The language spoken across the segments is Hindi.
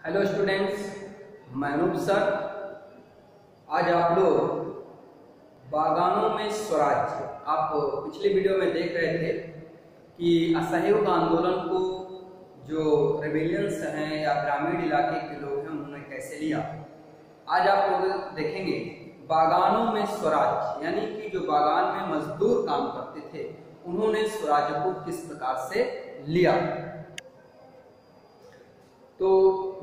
हेलो स्टूडेंट्स, मैं अनूप सर। आज आप लोग बागानों में स्वराज्य, आप पिछले वीडियो में देख रहे थे कि असहयोग आंदोलन को जो रेबेलियंस हैं या ग्रामीण इलाके के लोग हैं उन्होंने कैसे लिया। आज आप लोग देखेंगे बागानों में स्वराज्य, यानी कि जो बागान में मजदूर काम करते थे उन्होंने स्वराज्य को किस प्रकार से लिया। तो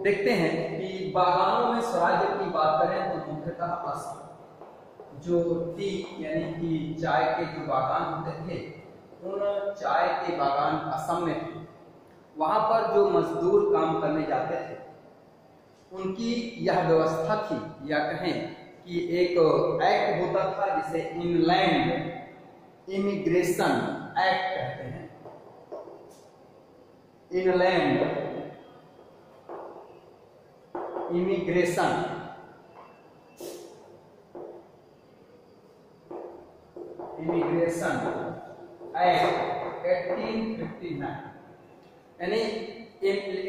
देखते हैं कि बागानों में स्वराज्य की बात करें तो मुख्यतः असम, जो टी यानी कि चाय के जो बागान होते थे उन चाय के बागान असम में थे। वहां पर जो मजदूर काम करने जाते थे उनकी यह व्यवस्था थी, या कहें कि एक एक्ट होता था जिसे इनलैंड इमिग्रेशन एक्ट कहते हैं। इनलैंड इमिग्रेशन एक्ट 1859, यानी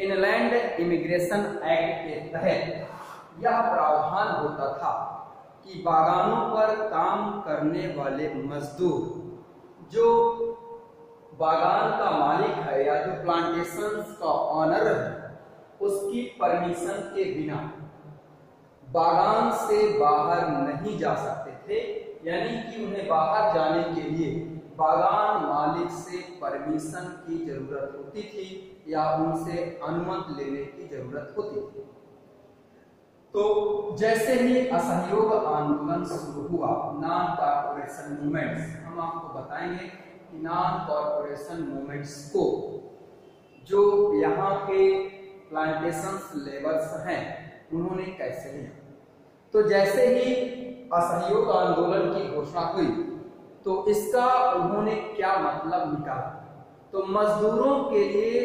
इनलैंड इमिग्रेशन एक्ट के तहत यह प्रावधान होता था कि बागानों पर काम करने वाले मजदूर, जो बागान का मालिक है या जो प्लांटेशंस का ऑनर है, उसकी परमिशन के बिना बागान से बाहर नहीं जा सकते थे। यानी कि उन्हें बाहर जाने के लिए बागान मालिक से परमिशन की जरूरत होती थी या उनसे अनुमति लेने की जरूरत होती थी। तो जैसे ही असहयोग आंदोलन शुरू हुआ, नॉन कॉर्पोरेशन मूवमेंट्स, हम आपको बताएंगे कि नॉन कॉर्पोरेशन मूवमेंट्स को जो यहाँ के प्लांटेशंस लेबर्स हैं उन्होंने कैसे लिया। तो जैसे ही असहयोग आंदोलन की घोषणा हुई तो इसका उन्होंने क्या मतलब निकाला। तो मजदूरों के लिए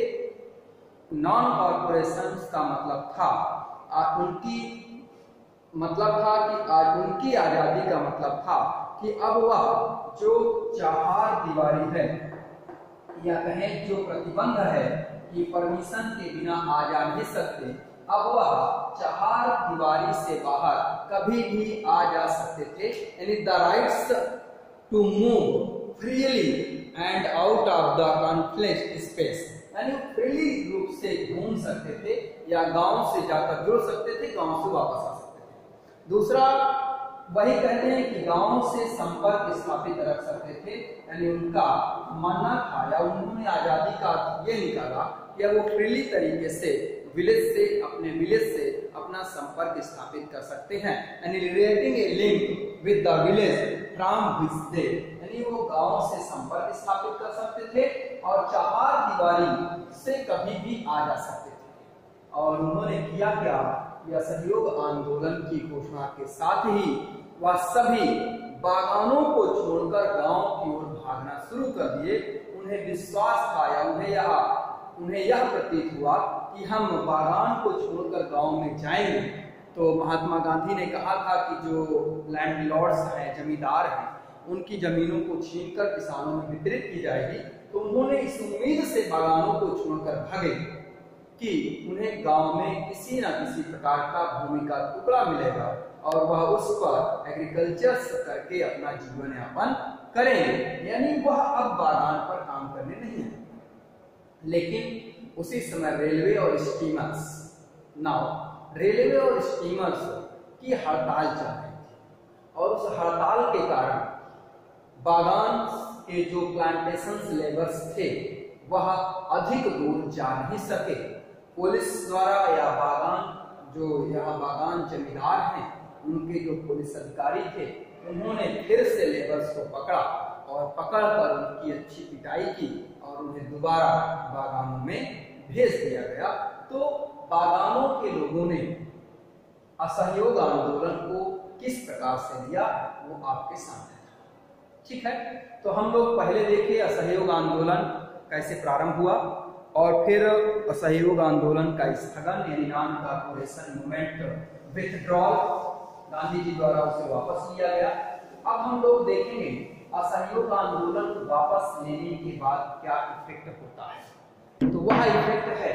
नॉन कॉर्पोरेशन का मतलब था उनकी उनकी आजादी का मतलब था कि अब वह जो चार दीवारी है या कहें जो प्रतिबंध है कि परमिशन के बिना आ जा नहीं सकते, अब वह चार दीवारी से बाहर कभी भी आ जा सकते थे। यानी the rights to move freely and out of the conflict space, यानी फ्रीली रूप से घूम सकते थे या गांव से जाकर जुड़ सकते थे, गांव से वापस आ सकते थे। दूसरा, वही कहते हैं कि गांव से संपर्क स्थापित रख सकते थे। यानी उनका मानना था या उन्होंने आजादी का ये निकाला कि वो फ्रीली तरीके से अपने विलेज से अपना संपर्क स्थापित कर सकते हैं। यानी relating A link with the village from which they, यानी वो गांव से संपर्क स्थापित कर सकते थे और चार दीवारी से कभी भी आ जा सकते थे। और उन्होंने किया क्या, यह सहयोग आंदोलन की घोषणा के साथ ही वह सभी बागानों को छोड़कर गांव की ओर भागना शुरू कर दिए। उन्हें विश्वास था या उन्हें यह प्रतीत हुआ कि हम बागान को छोड़कर गांव में जाएंगे तो महात्मा गांधी ने कहा था कि जो लैंडलॉर्ड्स हैं, जमींदार हैं, उनकी जमीनों को छीनकर किसानों में वितरित की जाएगी। तो उन्होंने इस उम्मीद से बागानों को छोड़कर भागे कि उन्हें गांव में किसी न किसी प्रकार का भूमि का टुकड़ा मिलेगा और वह उस पर एग्रीकल्चर करके अपना जीवन यापन करेंगे। यानी वह अब बागान पर काम करने नहीं है। लेकिन उसी समय रेलवे और स्टीमर्स की हड़ताल चल रही थी और उस हड़ताल के कारण बागान के जो प्लांटेशंस लेबर्स थे वह अधिक दूर जा नहीं सके। पुलिस द्वारा या बागान जमींदार हैं, उनके जो पुलिस अधिकारी थे, उन्होंने फिर से लेबर्स को पकड़ा और पकड़कर उनकी अच्छी पिटाई की और उन्हें दोबारा बागानों में भेज दिया गया। तो बागानों के लोगों ने असहयोग आंदोलन को किस प्रकार से लिया वो आपके सामने था। ठीक है, तो हम लोग पहले देखे असहयोग आंदोलन कैसे प्रारंभ हुआ और फिर असहयोग आंदोलन का स्थगन यानी non corporation movement withdrawal, Gandhi ji द्वारा उसे वापस लिया गया। अब हम लोग देखेंगे असहयोग आंदोलन वापस लेने के बाद क्या इफेक्ट होता है। तो वह इफेक्ट है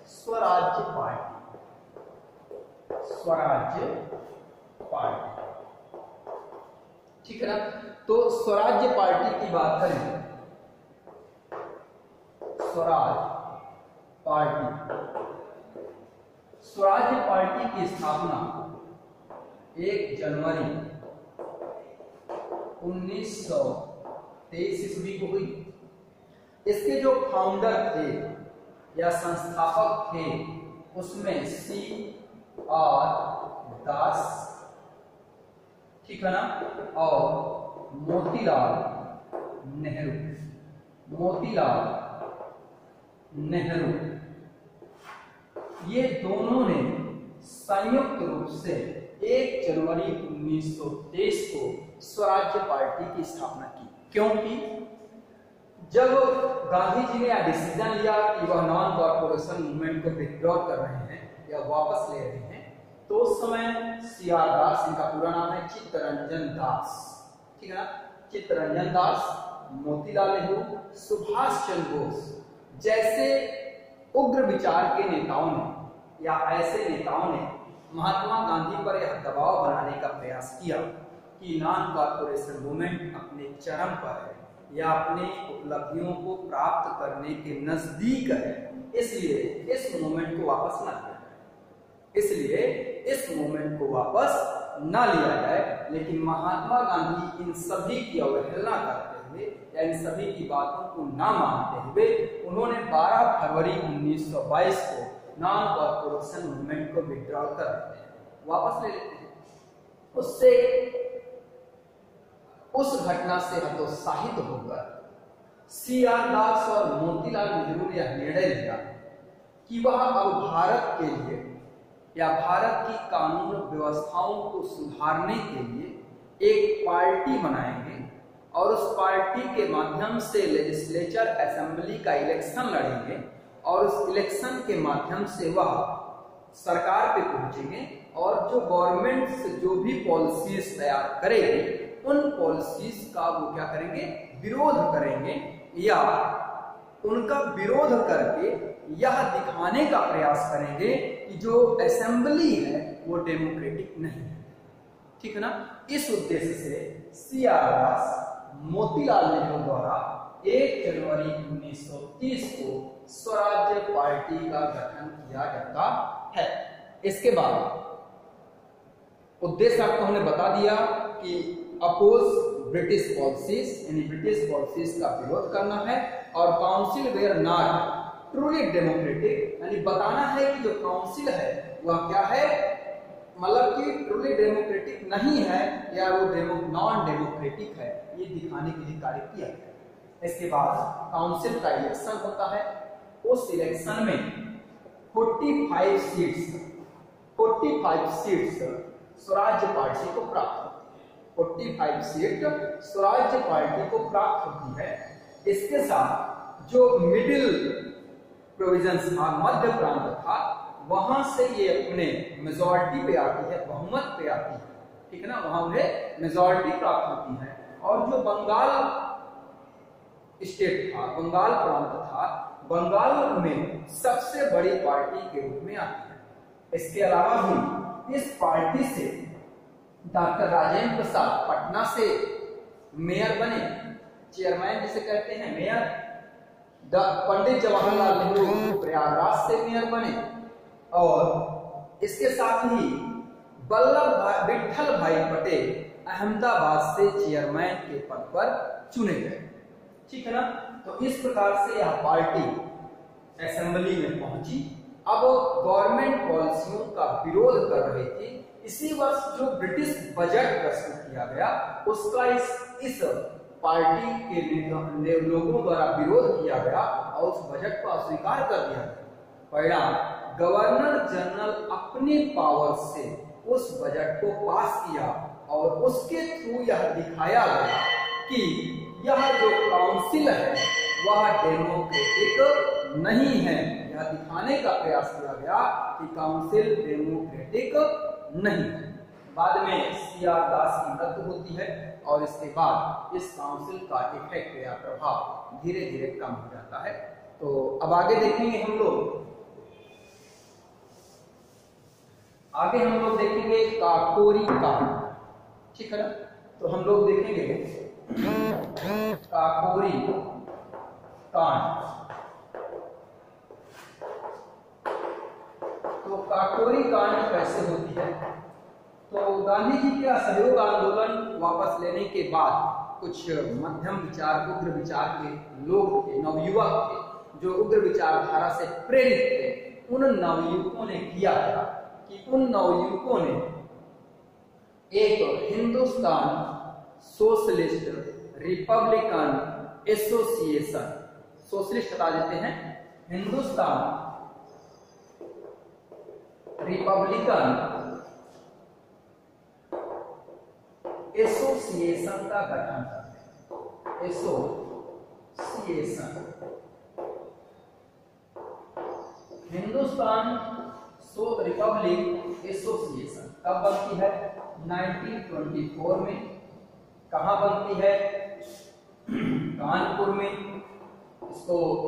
स्वराज्य पार्टी। स्वराज्य पार्टी। ठीक है ना। तो स्वराज्य पार्टी की बात करें, स्वराज पार्टी, स्वराज्य पार्टी की स्थापना 1 जनवरी 1923 ईस्वी को हुई। इसके जो फाउंडर थे या संस्थापक थे उसमें C.R. दास, ठीक है ना, और मोतीलाल नेहरू, मोतीलाल नेहरू, ये दोनों ने संयुक्त रूप से 1 जनवरी 1923 को स्वराज्य पार्टी की स्थापना की। क्योंकि जब गांधी जी ने यह डिसीजन लिया कि वह नॉन कॉर्पोरेशन मूवमेंट को विथड्रॉ कर रहे हैं या वापस ले रहे हैं, तो उस समय C.R. दास, इनका पूरा नाम है चित्तरंजन दास, ठीक है ना, चित्तरंजन दास, मोतीलाल नेहरू, सुभाष चंद्र बोस जैसे उग्र विचार के नेताओं ने या ऐसे नेताओं ने महात्मा गांधी पर यह दबाव बनाने का प्रयास किया कि नॉन कॉर्पोरेशन मूवमेंट अपने चरम पर है या अपने उपलब्धियों को प्राप्त करने के नजदीक है, इसलिए इस मूवमेंट को वापस न लिया जाए, इसलिए इस मूवमेंट को वापस न लिया जाए। लेकिन महात्मा गांधी इन सभी की अवहेलना करते हुए या इन सभी की बातों को न मानते हुए उन्होंने 12 फरवरी 1922 को नॉन कॉर्पोरेशन मूवमेंट को विथड्रॉ कर देते हैं, वापस ले लेते हैं। उससे उस घटना से हतोत्साहित होकर C.R. दास और मोतीलाल नेहरू ने यह निर्णय लिया कि वह अब भारत के लिए या भारत की कानून व्यवस्थाओं को सुधारने के लिए एक पार्टी बनाएंगे और उस पार्टी के माध्यम से लेजिस्लेचर असेंबली का इलेक्शन लड़ेंगे और उस इलेक्शन के माध्यम से वह सरकार पे पहुंचेंगे और जो गवर्नमेंट से जो भी पॉलिसीज तैयार करेगी उन पॉलिसीज का वो क्या करेंगे, विरोध करेंगे या उनका विरोध करके यह दिखाने का प्रयास करेंगे कि जो असेंबली है वो डेमोक्रेटिक नहीं है, ठीक है ना। इस उद्देश्य से C.R. दास, मोतीलाल नेहरू द्वारा 1 जनवरी 1930 को स्वराज्य पार्टी का गठन किया जाता है। इसके बाद उद्देश्य आपको हमने बता दिया कि अपोज ब्रिटिश पॉलिसीज, यानी ब्रिटिश पॉलिसीज का विरोध करना है, और council were not truly democratic, यानी बताना है कि जो काउंसिल है वह क्या है, मतलब कि ट्रूली डेमोक्रेटिक नहीं है या वो नॉन डेमोक्रेटिक है, ये दिखाने के लिए कार्य किया गया। इसके बाद काउंसिल का इलेक्शन होता है। उस इलेक्शन में 45 सीट्स स्वराज्य पार्टी को प्राप्त होती है, 45 सीट स्वराज्य पार्टी को प्राप्त होती है। इसके साथ जो मिडिल प्रोविजंस था, मध्य प्रांत था, वहां से ये अपने मेजॉरिटी पे आती है, बहुमत पे आती है, ठीक है ना, वहां उन्हें मेजॉरिटी प्राप्त होती है। और जो बंगाल स्टेट था, बंगाल प्रांत था, बंगाल में सबसे बड़ी पार्टी के रूप में आती है। इसके अलावा भी इस पार्टी से डॉक्टर राजेंद्र प्रसाद पटना से मेयर बने, चेयरमैन जिसे कहते हैं मेयर। पंडित जवाहरलाल नेहरू प्रयागराज से मेयर बने, और इसके साथ ही विठल भाई पटेल अहमदाबाद से चेयरमैन के पद पर चुने गए, ठीक है ना। तो इस प्रकार से यह पार्टी असेंबली में पहुंची। अब गवर्नमेंट पॉलिसियों का विरोध कर रही थी। इसी वर्ष जो ब्रिटिश बजट प्रस्तुत किया गया उसका इस पार्टी के लोगों द्वारा विरोध किया गया और उस बजट को अस्वीकार कर दिया गया। परिणाम, गवर्नर जनरल अपने पावर से उस बजट को पास किया और उसके थ्रू यह दिखाया गया कि यह जो काउंसिल है वह डेमोक्रेटिक नहीं है। यह दिखाने का प्रयास किया गया कि काउंसिल डेमोक्रेटिक नहीं है। बाद में C.R. दास की मृत्यु होती है और इसके बाद इस काउंसिल का इफेक्ट या प्रभाव धीरे धीरे कम हो जाता है। तो अब आगे देखेंगे हम लोग आगे हम लोग देखेंगे काकोरी कांड, ठीक है ना। तो हम लोग देखेंगे काकोरी कांड। तो काकोरी कांड कैसे होती है? तो गांधी जी के असहयोग आंदोलन वापस लेने के बाद कुछ मध्यम विचार, उग्र विचार के लोग थे, नवयुवक थे, जो उग्र विचारधारा से प्रेरित थे। उन नवयुवकों ने किया था कि उन नवयुवकों ने एक Hindustan socialist Republican association, socialist बता देते हैं, हिंदुस्तान रिपब्लिकन एसोसिएशन का गठन करते हैं। एसोसिएशन, हिंदुस्तान रिपब्लिक एसोसिएशन कब बनती है? 1924 में। कहां बनती है? कानपुर में।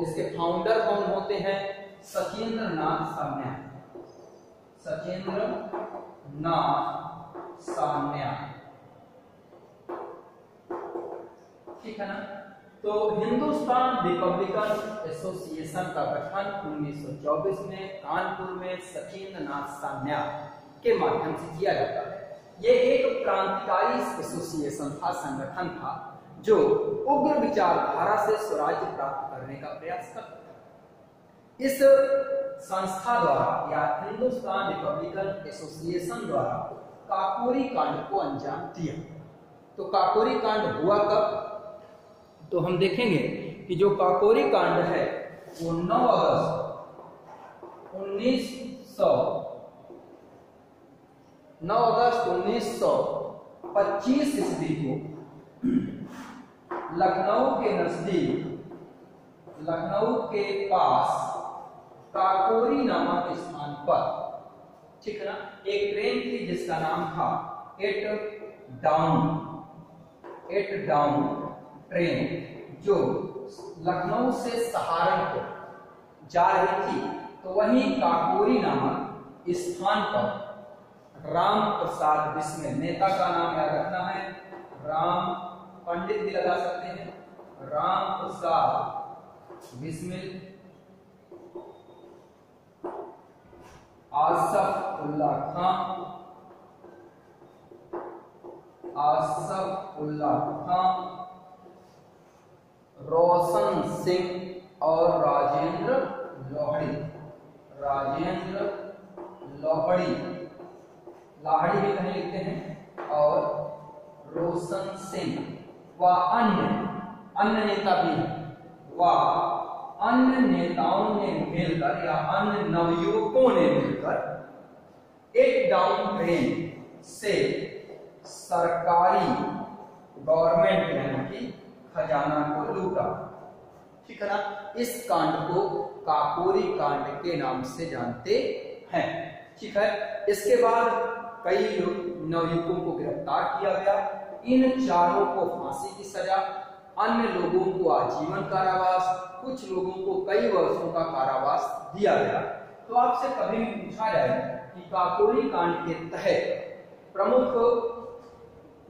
इसके फाउंडर कौन होते हैं? सचिंद्र नाथ सान्याल। सचिंद्र नाथ सान्याल, ठीक है ना। तो हिंदुस्तान रिपब्लिकन एसोसिएशन का गठन 1924 में कानपुर में सचिंद्र नाथ सान्याल के माध्यम से किया जाता है। ये एक क्रांतिकारी एसोसिएशन था, संगठन था, जो उग्र विचारधारा से स्वराज्य प्राप्त करने का प्रयास करता था। इस संस्था द्वारा या हिंदुस्तान रिपब्लिकन एसोसिएशन द्वारा काकोरी कांड को अंजाम दिया। तो काकोरी कांड हुआ कब? तो हम देखेंगे कि जो काकोरी कांड है वो 9 अगस्त 1925 ईस्वी को लखनऊ के नजदीक, लखनऊ के पास काकोरी नामक स्थान पर, ठीक है ना, एक ट्रेन थी जिसका नाम था एट डाउन ट्रेन, जो लखनऊ से सहारनपुर जा रही थी। तो वहीं काकोरी नामक स्थान पर राम प्रसाद बिस्मिल, नेता का नाम याद रखना है, राम, पंडित भी लगा सकते हैं, राम प्रसाद बिस्मिल, आसफ उल्लाह खां, रोशन सिंह और राजेंद्र लोहड़ी लाहड़ी भी कहीं लिखते हैं, और रोशन सिंह व अन्य नेता भी हैं, व अन्य नेताओं ने मिलकर या अन्य नवयुवकों ने मिलकर एक डाउन ट्रेन से सरकारी गवर्नमेंट यानी कि खजाना को लूटा, ठीक है ना। इस कांड को काकोरी कांड के नाम से जानते हैं, ठीक है। इसके बाद कई नवयुवकों को गिरफ्तार किया गया। इन चारों को फांसी की सजा, अन्य लोगों को आजीवन कारावास, कुछ लोगों को कई वर्षों का कारावास दिया गया। तो आपसे कभी भी पूछा जाए कि काकोरी कांड के तहत प्रमुख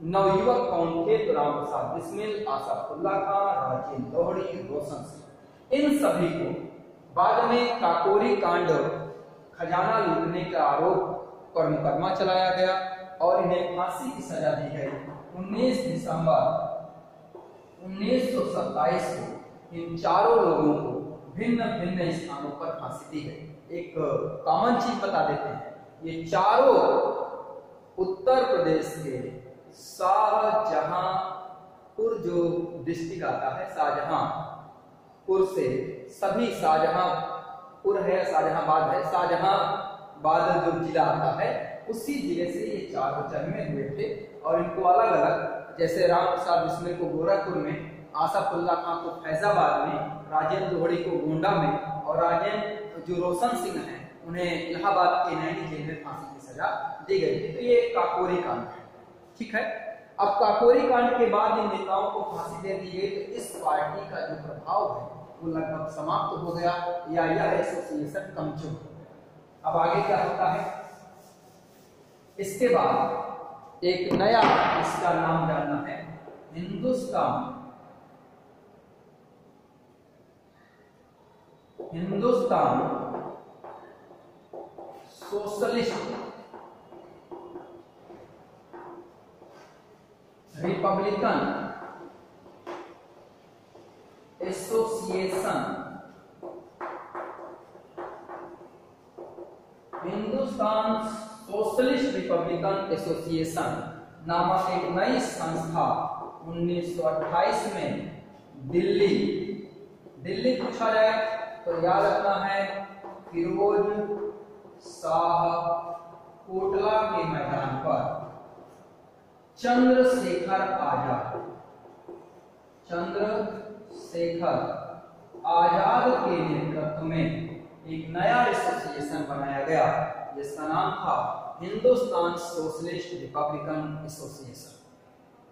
नवयुवक कौन थे, तो राम प्रसाद बिस्मिल, आसफ उल्लाह खां, राजेंद्र लोहड़ी, रोशन सिंह, इन सभी को बाद में काकोरी कांड खजाना लूटने के आरोप पर मुकदमा चलाया गया और इन्हें फांसी की सजा दी गई। 19 दिसंबर 1927 को इन चारों लोगों को भिन्न भिन्न स्थानों पर फांसी दी गई। एक कॉमन चीज बता देते हैं, ये चारों उत्तर प्रदेश के शाहजहांपुर जो डिस्ट्रिक्ट आता है, शाहजहांपुर से सभी, शाहजहांपुर है, शाहजहांबाद है, शाहजहांबाद जो जिला आता है उसी जिले से ये चारों जन्मे हुए थे। और इनको अलग अलग, जैसे राम प्रसाद बिस्मिल को गोरखपुर में, आसफ उल्लाह खां को फैजाबाद में, राजेंद्र लोहड़ी को गोंडा में, और राजेंद्र जो रोशन सिंह हैं उन्हें इलाहाबाद के नैनी जेल में फांसी की सजा दी गई थी। तो ये काकोरी कांड है, ठीक है। अब काकोरी कांड के बाद इन नेताओं को फांसी दे दी गई, तो इस पार्टी का जो प्रभाव है वो लगभग समाप्त हो गया, या यह एसोसिएशन कमजोर हो गया। अब आगे क्या होता है? इसके बाद एक नया इसका नाम जानना है, Hindustan socialist Republican association, Hindustan socialist Republican association नामक एक नई संस्था 1928 में दिल्ली पूछा जाए तो याद रखना है फिरोज शाह कोटला के मैदान पर चंद्रशेखर आजाद के नेतृत्व में एक नया एसोसिएशन बनाया गया जिसका नाम था हिंदुस्तान सोशलिस्ट रिपब्लिकन एसोसिएशन।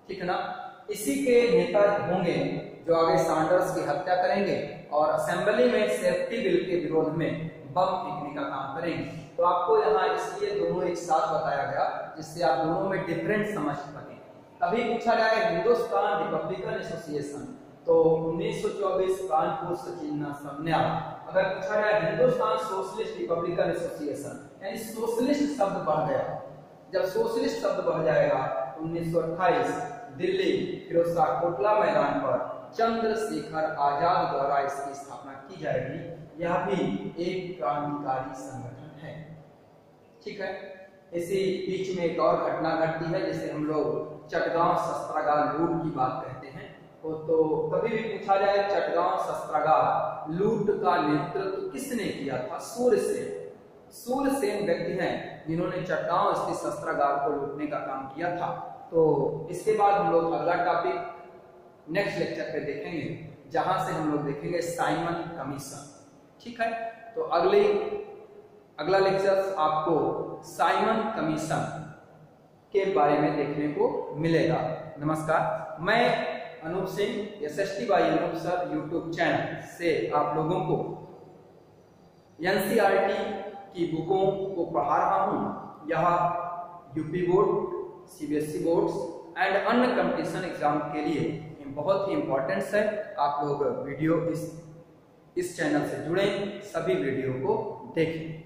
ठीक है ना। इसी के नेता होंगे जो आगे सैंडर्स की हत्या करेंगे और असेंबली में सेफ्टी बिल के विरोध में बम फेंकने का काम करेंगे। तो आपको यहाँ इसलिए दोनों एक साथ बताया गया जिससे आप दोनों में डिफरेंट समझ सकें। कभी पूछा जाए हिंदुस्तान रिपब्लिकन एसोसिएशन तो 1924 कानपुर सचिन्ना संज्ञा। अगर पूछा जाए हिंदुस्तान सोशलिस्ट रिपब्लिकन एसोसिएशन यानी सोशलिस्ट शब्द बढ़ गया, जब सोशलिस्ट शब्द बढ़ जाएगा 1928 दिल्ली फिरोज शाह कोटला मैदान पर चंद्रशेखर आजाद द्वारा इसकी स्थापना की जाएगी। यह भी एक क्रांतिकारी संगठन है। ठीक है। इसी बीच में एक और घटना घटती है जिसे हम लोग चटगांव शस्त्रागार लूट की बात कहते हैं। तो कभी भी पूछा जाए चटगांव शस्त्रागार लूट का नेतृत्व किसने किया था? सूरसेन व्यक्ति हैं जिन्होंने चटगांव स्थित शस्त्रागार को लूटने का काम किया था। तो इसके बाद हम लोग अगला टॉपिक नेक्स्ट लेक्चर पे देखेंगे जहां से हम लोग देखेंगे साइमन कमीशन। ठीक है। तो अगला लेक्चर आपको साइमन कमीशन के बारे में देखने को मिलेगा। नमस्कार, मैं Anoop Singh SST by Anoop sir YouTube channel से आप लोगों को NCERT की बुकों को पढ़ा रहा हूँ। यह UP board, CBSE boards and अन्य कंपटीशन एग्जाम के लिए बहुत ही इंपॉर्टेंट है। आप लोग वीडियो इस चैनल से जुड़ें, सभी वीडियो को देखें।